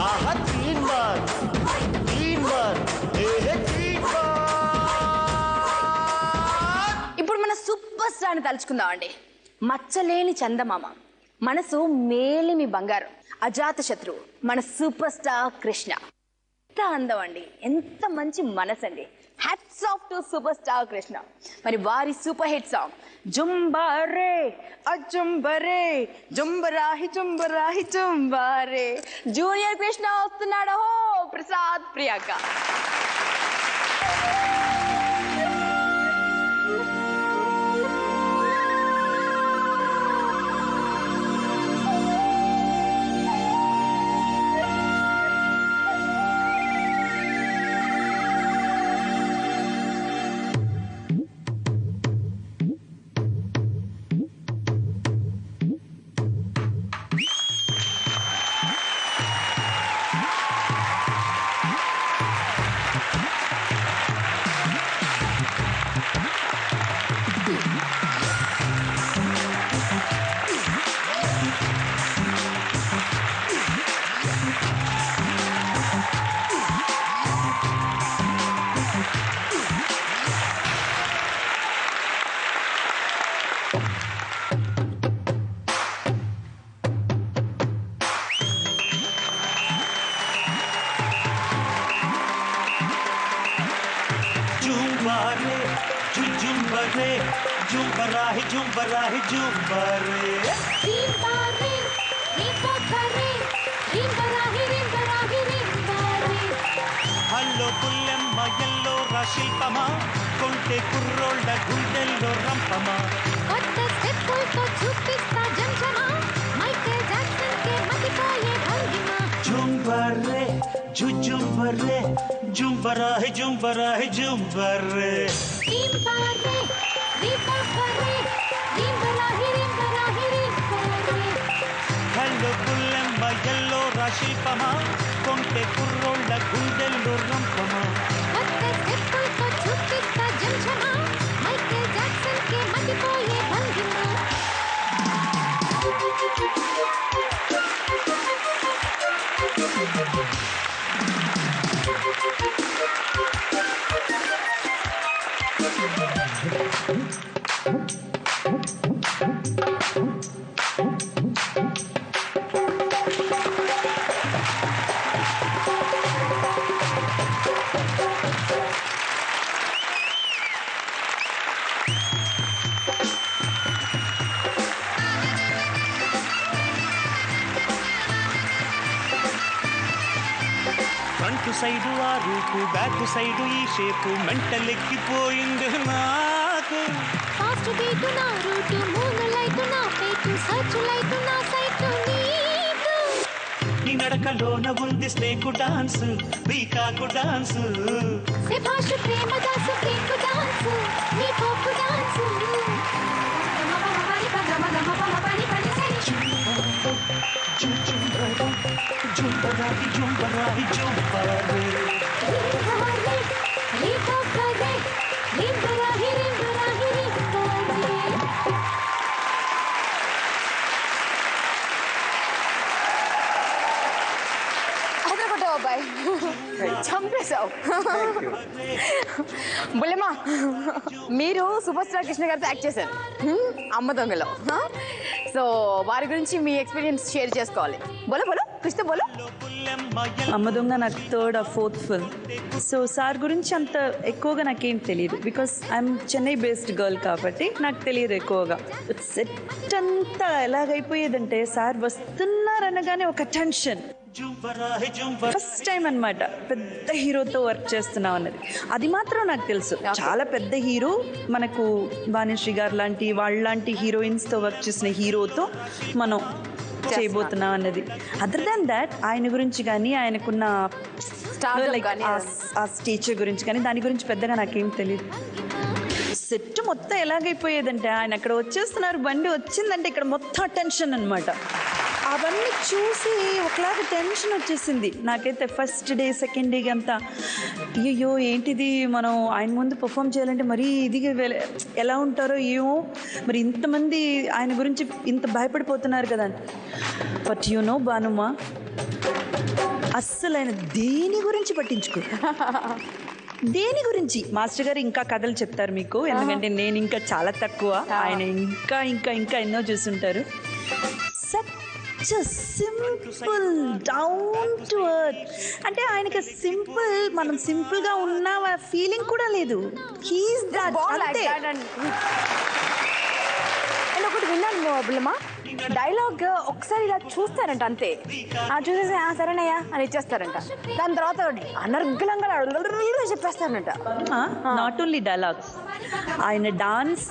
ఆహా తీన్ మార్ ఇప్పుడు మన సూపర్ స్టార్ ని తలుచుకుందామండి. మచ్చలేని చందమామ, మనసు మేలిమి బంగారం, అజాత శత్రువు మన సూపర్ స్టార్ కృష్ణ. ఎంత అందం అండి, ఎంత మంచి మనసు అండి. Hats off to superstar Krishna. మరి వారి సూపర్ హిట్ సాంగ్ జుంబారే అజుంబరే జుంబరాహి జుంబరాహి జుంబారే. జూనియర్ కృష్ణ వస్తున్నాడు. ప్రసాద్ ప్రియాంక. जुम्बराही जुम्बराही जुम्बरे रिम्बारे रिम्बारे रिम्बराही रिम्बराही रिम्बारे. హల్లో పుల్లెమ్మ ఎల్లోరా శిల్పమా, కొంటె కుర్రోళ్ళ గుండెల్లో రంపమా. కొత్త స్టెప్పులతో చూపిస్తా జంజమా, మైకేల్ జాక్సన్ కే మతిపోయే భంగిమ. జుంబరే జుంబరే జుంబరాహి జుంబరాహి జుంబరే. रिम्बारे रिम्बारे रिम्बराही रिम्बराही रिम्बारे. హల్లో పుల్లెమ్మ ఎల్లోరా శిల్పమా, కొంటె కుర్రోళ్ళ గుండెల్లో రంపమా. కొత్త స్టెప్పులతో చూపిస్తా జంజమా, మైకేల్ జాక్సన్ కే మతిపోయే భంగిమ. ఫ్రంట్ సైడు ఆ రూపు, బ్యాక్ సైడు ఈ షేపు, మెంటలెక్కిపోయింది నాకు. ఫాస్ట్ బీటు నా రూటు, మూన్ లైటు నా పేటు, సర్చ్ లైటు నా సైటు నీకు. నీ నడకలోన ఉంది స్నేకు డాన్స్, పీకాకు డాన్స్. శభాష్ ప్రేమ దాసు పీకు డాన్స్, నీ పోపు డాన్స్. జుంబరాహి జుంబరాహి జుంబరే. రిమ్బారే రిమ్బరాహి రిమ్బరాహి రిమ్బారే. అదొకటో అబ్బాయి చంపేశావు. బుల్లెమ్మా, మీరు సూపర్ స్టార్ కృష్ణ గారితో యాక్ట్ చేశారు అమ్మ దొంగలో. సో వారి గురించి మీ ఎక్స్పీరియన్స్ షేర్ చేసుకోవాలి. బోలో బోలో కృష్ణ బోలో. అమ్మ దొంగ నాకు థర్డ్ ఆ ఫోర్త్ ఫిల్మ్. సో సార్ గురించి అంత ఎక్కువగా నాకేం తెలియదు, because I'm Chennai based girl కాబట్టి నాకు తెలియదు ఎక్కువగా. సెట్ అంతా ఎలాగైపోయేదంటే సార్ వస్తున్నారనగానే ఒక టెన్షన్. ఫస్ట్ టైం అనమాట పెద్ద హీరోతో వర్క్ చేస్తున్నాం అన్నది. అది మాత్రం నాకు తెలుసు, చాలా పెద్ద హీరో, మనకు వాణిశ్రీ గారు లాంటి వాళ్ళలాంటి హీరోయిన్స్తో వర్క్ చేసిన హీరోతో మనం చేయబోతున్నాం అన్నది. అదర్ దాన్ దాట్ ఆయన గురించి కానీ ఆయనకున్న ఆ స్టేచర్ గురించి కానీ దాని గురించి పెద్దగా నాకేం తెలియదు. సెట్ మొత్తం ఎలాగైపోయేదంటే ఆయన అక్కడ వచ్చేస్తున్నారు, బండి వచ్చిందంటే ఇక్కడ మొత్తం టెన్షన్ అనమాట. అవన్నీ చూసి ఒకలాగా టెన్షన్ వచ్చేసింది నాకైతే. ఫస్ట్ డే సెకండ్ డే అంతా అయ్యో ఏంటిది, మనం ఆయన ముందు పర్ఫామ్ చేయాలంటే మరీ ఇది ఎలా ఉంటారో ఏమో, మరి ఇంతమంది ఆయన గురించి ఇంత భయపడిపోతున్నారు కదా. బట్ యు నో భానుమా, అస్సలు ఆయన దేని గురించి పట్టించుకో, దేని గురించి. మాస్టర్ గారు ఇంకా కథలు చెప్తారు మీకు, ఎందుకంటే నేను ఇంకా చాలా తక్కువ, ఆయన ఇంకా ఇంకా ఇంకా ఎన్నో చూస్తుంటారు. Such simple, down to earth. అంటే ఆయనకి సింపుల్, మనం సింపుల్ గా ఉన్న ఫీలింగ్ కూడా లేదు. He's that. అంతే. అండ్ ఒకటి విన్నాను బుల్లమ్మా, డైలాగ్ ఒకసారి ఇలా చూస్తారంట అంతే, చూసేసి సరేనయ్యా అని ఇచ్చేస్తారంట. దాని తర్వాత అనర్గళంగా చెప్పేస్తారంట. నాట్ ఓన్లీ డైలాగ్స్, ఆయన డాన్స్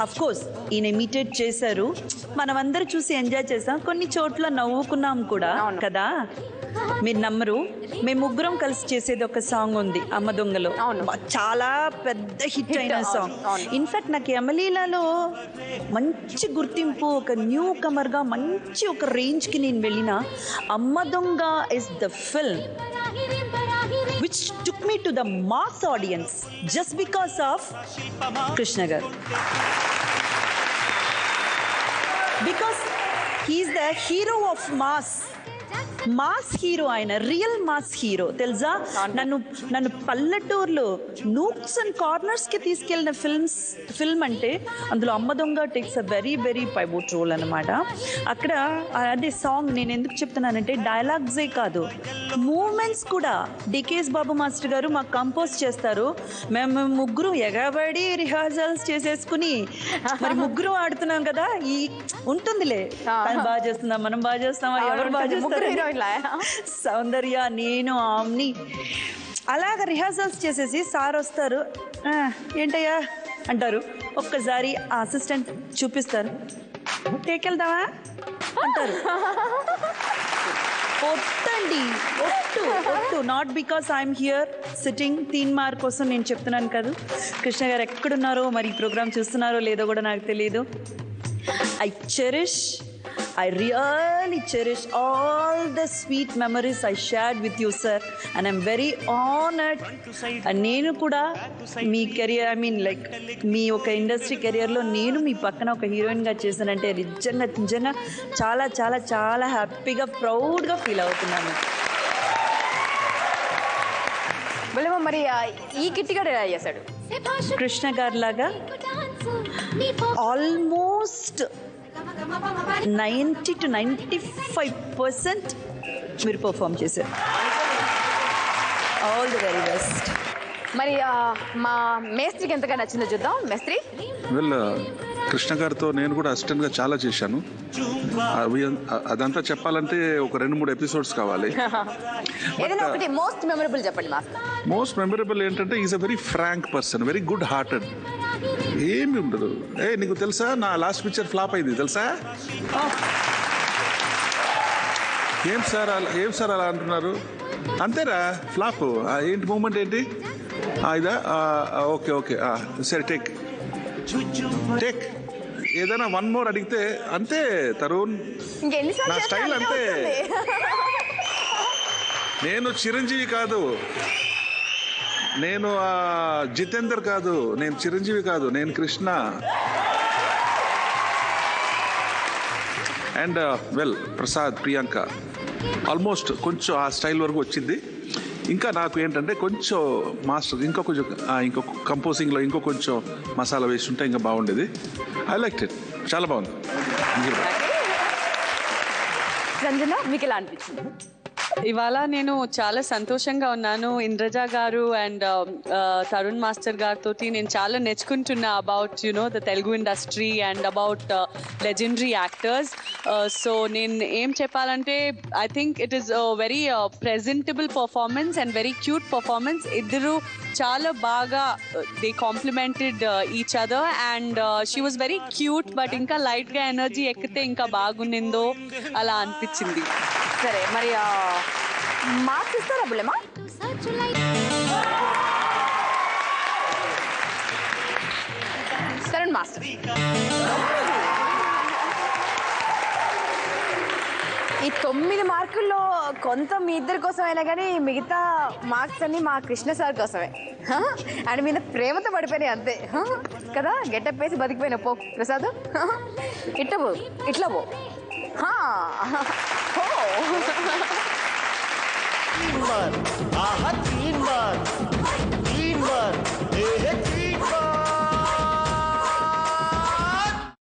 అఫ్ కోర్స్ ఈయన ఇమిటేట్ చేశారు, మనం అందరూ చూసి ఎంజాయ్ చేసాం, కొన్ని చోట్ల నవ్వుకున్నాం కూడా కదా. మీరు నమ్మరు, మేము ముగ్గురం కలిసి చేసేది ఒక సాంగ్ ఉంది అమ్మ దొంగలో, చాలా పెద్ద హిట్ అయిన సాంగ్. ఇన్ఫాక్ట్ నాకు యమలీలలో మంచి గుర్తింపు, ఒక న్యూ కమర్గా మంచి ఒక రేంజ్కి నేను వెళ్ళిన Amma Donga is the film which took me to the mass audience just because of Krishna garu. Because he's the hero of mass hero, ఆయన రియల్ మాస్ హీరో తెలుసా. నన్ను పల్లెటూరులో నూక్స్ అండ్ కార్నర్స్ కి తీసుకెళ్లిన ఫిల్మ్ అంటే అందులో Amma Donga takes a very very pivot role అనమాట. అక్కడ అదే సాంగ్ నేను ఎందుకు చెప్తున్నానంటే డైలాగ్సే కాదు, మూమెంట్స్ కూడా డికేఎస్ బాబు మాస్టర్ గారు మాకు కంపోజ్ చేస్తారు. మేము ముగ్గురు ఎగబడి రిహార్సల్స్ చేసేసుకుని మరి ముగ్గురు ఆడుతున్నాం కదా, ఈ ఉంటుందిలే బాగా చేస్తున్నాం, మనం బాగా చేస్తామా, ఎవరు బాగా చేస్తారు, సౌందర్య, నేను, ఆమ్ని అలాగ రిహార్సల్స్ చేసేసి సార్ వస్తారు, ఏంటయ్యా అంటారు, ఒక్కసారి ఆ అసిస్టెంట్ చూపిస్తారు, టేకెళ్దామా అంటారు. ఒట్టండి, ఒట్టు. Not because I'm here sitting Teen mark కోసం నేను చెప్తున్నాను కాదు. కృష్ణ గారు ఎక్కడున్నారో, మరి ఈ ప్రోగ్రామ్ చూస్తున్నారో లేదో కూడా నాకు తెలియదు. I really cherish all the sweet memories I shared with you, sir, and I'm very honored. And నేను కూడా మీ కెరియర్, ఐ మీన్ లైక్ మీ ఒక ఇండస్ట్రీ కెరియర్లో నేను మీ పక్కన ఒక హీరోయిన్గా చేశానంటే నిజంగా చాలా చాలా చాలా హ్యాపీగా, ప్రౌడ్గా ఫీల్ అవుతున్నాను. మరి ఈ కిట్టిగాడు ఎలా చేశాడు? కృష్ణ గారి లాగా ఆల్మోస్ట్ 90 to 95% మీరు పర్ఫామ్ చేశారు. All the very best. మరి మా మేస్త్రికి ఎంతగా నచ్చిందో చూద్దాం. మేస్త్రి, కృష్ణ గారితో నేను కూడా అసిస్టెంట్గా చాలా చేశాను. అదంతా చెప్పాలంటే ఒక 2-3 ఎపిసోడ్స్ కావాలి. ఏదైనా ఒకటి మోస్ట్ మెమరబుల్ చెప్పండి మాస్టర్. మోస్ట్ మెమరబుల్ ఏంటంటే is a very frank person, very good hearted. ఏమి ఉండదు. నీకు తెలుసా నా లాస్ట్ పిక్చర్ ఫ్లాప్ అయింది తెలుసా? ఏం సార్ అలా అంటున్నారు? అంతేరా ఫ్లాప్. ఏంటి మూమెంట్ ఏంటి? ఇదా? ఓకే సరే టేక్ ఏదైనా 1 more అడిగితే అంతే తరుణ్, నా స్టైల్ అంతే. నేను చిరంజీవి కాదు, నేను జితేందర్ కాదు, నేను చిరంజీవి కాదు, నేను కృష్ణ. అండ్ ప్రసాద్, ప్రియాంక ఆల్మోస్ట్ కొంచెం ఆ స్టైల్ వరకు వచ్చింది. ఇంకా నాకు ఏంటంటే కొంచెం మాస్టర్ ఇంకో కంపోజింగ్లో ఇంకో కొంచెం మసాలా వేసి ఉంటే ఇంకా బాగుండేది. ఐ లైక్ ఇట్, చాలా బాగుంది. సంజన, మీకు ఎలా అనిపించింది? ఇవాళ నేను చాలా సంతోషంగా ఉన్నాను. ఇంద్రజ గారు అండ్ తరుణ్ మాస్టర్ గారితో నేను చాలా నేర్చుకుంటున్నా about the Telugu industry and about legendary actors. So నేను ఏం చెప్పాలంటే I think it is very presentable performance and very cute performance. ఇద్దరు చాలా బాగా they complimented each other and she was very cute. But ఇంకా లైట్గా ఎనర్జీ ఎక్కితే ఇంకా బాగుండిందో అలా అనిపించింది. సరే, మరి మార్క్స్ ఇస్తారా బుల్లెమ్మా? సరే మాస్టర్, ఈ 9 మార్కుల్లో కొంత మీ ఇద్దరి కోసం అయినా కానీ మిగతా మార్క్స్ అన్ని మా కృష్ణ సార్ కోసమే. అండ్ మీద ప్రేమతో పడిపోయినాయి అంతే కదా. గెటప్ వేసి బతికిపోయినా పో ప్రసాద్, ఇట్లా పో. నెంబర్